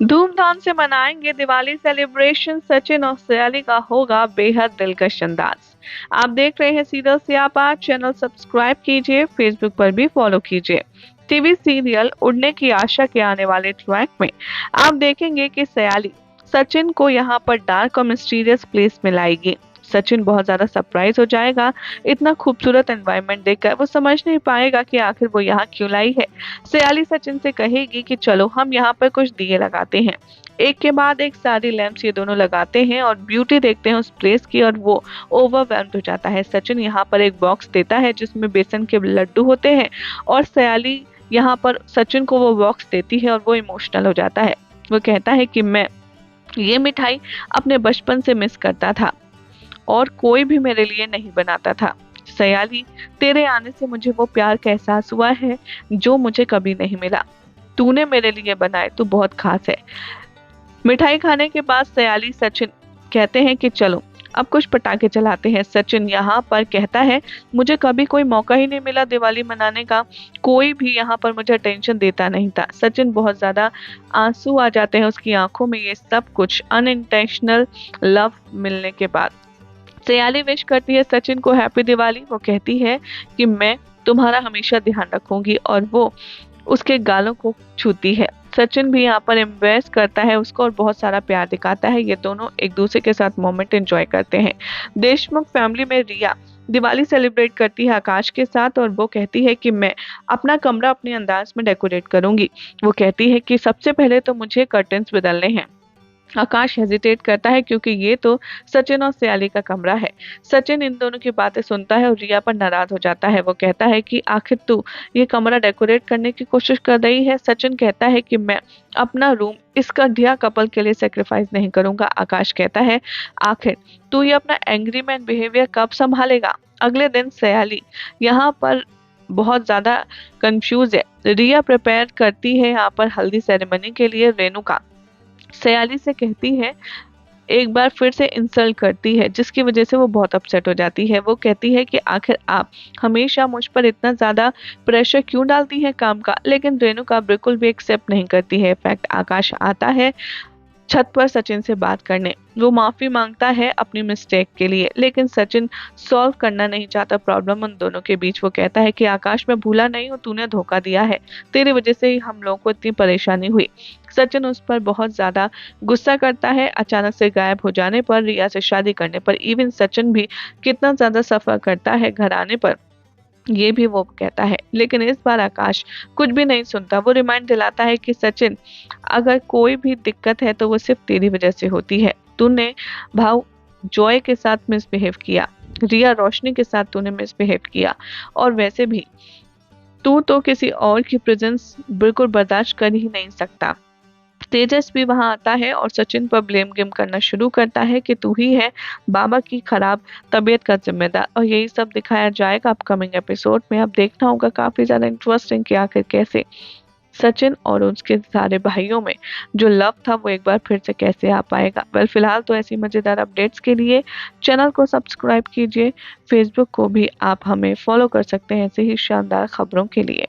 धूमधाम से मनाएंगे दिवाली सेलिब्रेशन, सचिन और सयाली का होगा बेहद दिलकश अंदाज। आप देख रहे हैं सीरियल सियापा, चैनल सब्सक्राइब कीजिए, फेसबुक पर भी फॉलो कीजिए। टीवी सीरियल उड़ने की आशा के आने वाले ट्रैक में आप देखेंगे कि सयाली सचिन को यहाँ पर डार्क और मिस्टीरियस प्लेस में लाएगी। सचिन बहुत ज्यादा सरप्राइज हो जाएगा। इतना खूबसूरत एनवायरनमेंट देखकर वो समझ नहीं पाएगा कि आखिर वो यहाँ क्यों लाई है। सयाली सचिन से कहेगी कि चलो हम यहाँ पर कुछ दिए लगाते हैं। एक के बाद एक सारी लैंप्स ये दोनों लगाते हैं और ब्यूटी देखते हैं उस प्लेस की, और वो ओवरवेल्म्ड हो जाता है। सचिन यहाँ पर एक बॉक्स देता है जिसमें बेसन के लड्डू होते हैं, और सयाली यहाँ पर सचिन को वो बॉक्स देती है और वो इमोशनल हो जाता है। वो कहता है कि मैं ये मिठाई अपने बचपन से मिस करता था और कोई भी मेरे लिए नहीं बनाता था। सयाली, तेरे आने से मुझे वो प्यार का एहसास हुआ है जो मुझे कभी नहीं मिला। तूने मेरे लिए बनाए, तू बहुत खास है। मिठाई खाने के बाद सयाली सचिन कहते हैं कि चलो अब कुछ पटाखे चलाते हैं। सचिन यहाँ पर कहता है, मुझे कभी कोई मौका ही नहीं मिला दिवाली मनाने का, कोई भी यहाँ पर मुझे अटेंशन देता नहीं था। सचिन बहुत ज्यादा आंसू आ जाते हैं उसकी आंखों में, ये सब कुछ अनइंटेंशनल लव मिलने के बाद। सयाली विश करती है सचिन को हैप्पी दिवाली। वो कहती है कि मैं तुम्हारा हमेशा ध्यान रखूंगी, और वो उसके गालों को छूती है। सचिन भी यहाँ पर एम्ब्रेस करता है उसको और बहुत सारा प्यार दिखाता है। ये दोनों एक दूसरे के साथ मोमेंट एंजॉय करते हैं। देशमुख फैमिली में रिया दिवाली सेलिब्रेट करती है आकाश के साथ, और वो कहती है कि मैं अपना कमरा अपने अंदाज में डेकोरेट करूंगी। वो कहती है कि सबसे पहले तो मुझे कर्टन्स बदलने हैं। आकाश हेजिटेट करता है क्योंकि ये तो सचिन और सयाली का कमरा है। सचिन इन दोनों की बातें सुनता है और रिया पर नाराज हो जाता है। वो कहता है कि आखिर तू ये कमरा डेकोरेट करने की कोशिश कर रही है। सचिन कहता है कि मैं अपना रूम इस घटिया कपल के लिए सेक्रीफाइस नहीं करूंगा। आकाश कहता है, आखिर तू ये अपना एंग्री मैन बिहेवियर कब संभालेगा। अगले दिन सयाली यहाँ पर बहुत ज्यादा कंफ्यूज है। रिया प्रिपेयर करती है यहाँ पर हल्दी सेरेमनी के लिए रेणुका सयाली से कहती है, एक बार फिर से इंसल्ट करती है, जिसकी वजह से वो बहुत अपसेट हो जाती है। वो कहती है कि आखिर आप हमेशा मुझ पर इतना ज्यादा प्रेशर क्यों डालती है काम का। लेकिन रेणुका बिल्कुल भी एक्सेप्ट नहीं करती है। इनफैक्ट आकाश आता है छत पर सचिन से बात करने। वो माफी मांगता है अपनी मिस्टेक के लिए, लेकिन सचिन सॉल्व करना नहीं चाहता प्रॉब्लम उन दोनों के बीच। वो कहता है कि आकाश, मैं भूला नहीं हूँ, तूने धोखा दिया है, तेरी वजह से ही हम लोगों को इतनी परेशानी हुई। सचिन उस पर बहुत ज्यादा गुस्सा करता है अचानक से गायब हो जाने पर, रिया से शादी करने पर। इवन सचिन भी कितना ज्यादा सफर करता है घर आने पर, ये भी वो कहता है। लेकिन इस बार आकाश कुछ भी नहीं सुनता। वो रिमाइंड दिलाता है कि सचिन, अगर कोई भी दिक्कत है तो वो सिर्फ तेरी वजह से होती है। तूने भाव जॉय के साथ मिसबिहेव किया, रिया रोशनी के साथ तूने मिसबिहेव किया, और वैसे भी तू तो किसी और की प्रेजेंस बिल्कुल बर्दाश्त कर ही नहीं सकता। तेजस भी वहां आता है और सचिन पर ब्लेम गेम करना शुरू करता है कि तू ही है बाबा की खराब तबीयत का जिम्मेदार। और यही सब दिखाया जाएगा अपकमिंग एपिसोड में। अब देखना होगा, काफी ज्यादा इंटरेस्टिंग कि आखिर कैसे सचिन और उसके सारे भाइयों में जो लव था वो एक बार फिर से कैसे आ पाएगा। वेल, फिलहाल तो ऐसी मजेदार अपडेट्स के लिए चैनल को सब्सक्राइब कीजिए। फेसबुक को भी आप हमें फॉलो कर सकते हैं ऐसे ही शानदार खबरों के लिए।